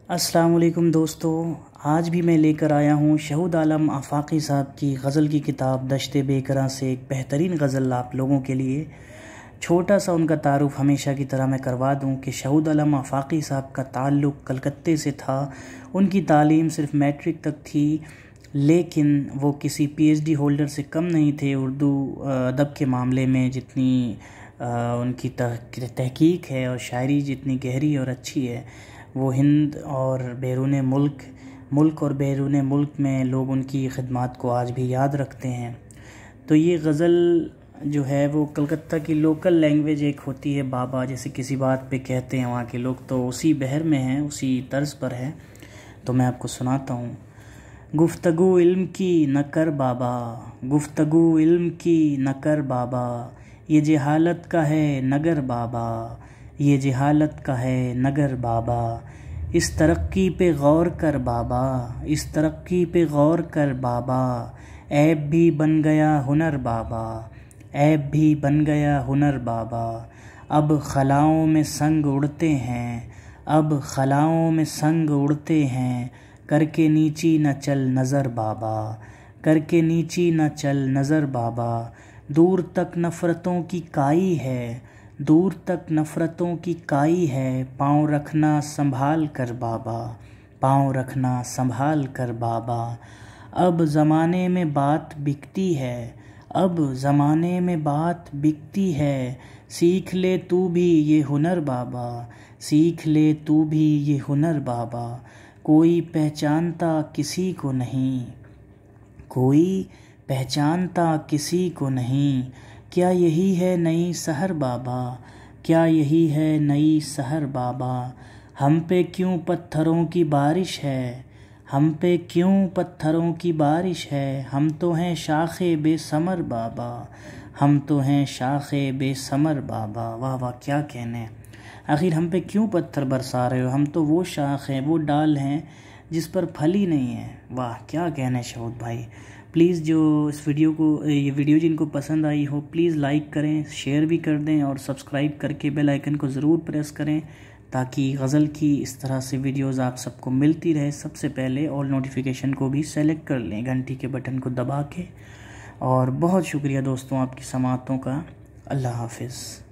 अस्सलाम वालेकुम दोस्तों, आज भी मैं लेकर आया हूँ शहूद आलम आफाकी साहब की गज़ल की किताब दश्ते बेकरां से एक बेहतरीन गज़ल आप लोगों के लिए। छोटा सा उनका तारुफ़ हमेशा की तरह मैं करवा दूँ कि शहूद आलम आफाकी साहब का ताल्लुक़ कलकत्ते से था। उनकी तालीम सिर्फ मैट्रिक तक थी, लेकिन वो किसी पीएचडी होल्डर से कम नहीं थे उर्दू अदब के मामले में। जितनी उनकी तहकीक है और शायरी जितनी गहरी और अच्छी है, वो हिंद और बैरून मुल्क और बैरून मुल्क में लोग उनकी खिदमात को आज भी याद रखते हैं। तो ये गज़ल जो है वो कलकत्ता की लोकल लैंग्वेज एक होती है, बाबा जैसे किसी बात पे कहते हैं वहाँ के लोग, तो उसी बहर में है, उसी तर्ज पर है। तो मैं आपको सुनाता हूँ। गुफ्तगू इल्म की न कर बाबा, गुफ्तगू इल्म की न कर बाबा, ये जहालत का है नगर बाबा, ये जहालत का है नगर बाबा। इस तरक्की पे गौर कर बाबा, इस तरक्की पे गौर कर बाबा, ऐब भी बन गया हुनर बाबा, ऐब भी बन गया हुनर बाबा। अब खलाओं में संग उड़ते हैं, अब खलाओं में संग उड़ते हैं, करके नीची न चल नज़र बाबा, करके नीची न चल नज़र बाबा। दूर तक नफ़रतों की काई है, दूर तक नफ़रतों की काई है, पाँव रखना संभाल कर बाबा, पाँव रखना संभाल कर बाबा। अब ज़माने में बात बिकती है, अब ज़माने में बात बिकती है, सीख ले तू भी ये हुनर बाबा, सीख ले तू भी ये हुनर बाबा। कोई पहचानता किसी को नहीं, कोई पहचानता किसी को नहीं, क्या यही है नई सहर बाबा, क्या यही है नई सहर बाबा। हम पे क्यों पत्थरों की बारिश है, हम पे क्यों पत्थरों की बारिश है, हम तो हैं शाखे बेसमर बाबा, हम तो हैं शाखे बेसमर बाबा। वाह वाह, क्या कहने। आखिर हम पे क्यों पत्थर बरसा रहे हो, हम तो वो शाख हैं, वो डाल हैं जिस पर फल ही नहीं है। वाह, क्या कहने शहूद भाई। प्लीज़ जो इस वीडियो को, ये वीडियो जिनको पसंद आई हो, प्लीज़ लाइक करें, शेयर भी कर दें और सब्सक्राइब करके बेल आइकन को ज़रूर प्रेस करें, ताकि गज़ल की इस तरह से वीडियोज़ आप सबको मिलती रहे सबसे पहले। और नोटिफिकेशन को भी सेलेक्ट कर लें घंटी के बटन को दबा के। और बहुत शुक्रिया दोस्तों आपकी समाअतों का। अल्लाह हाफ़िज़।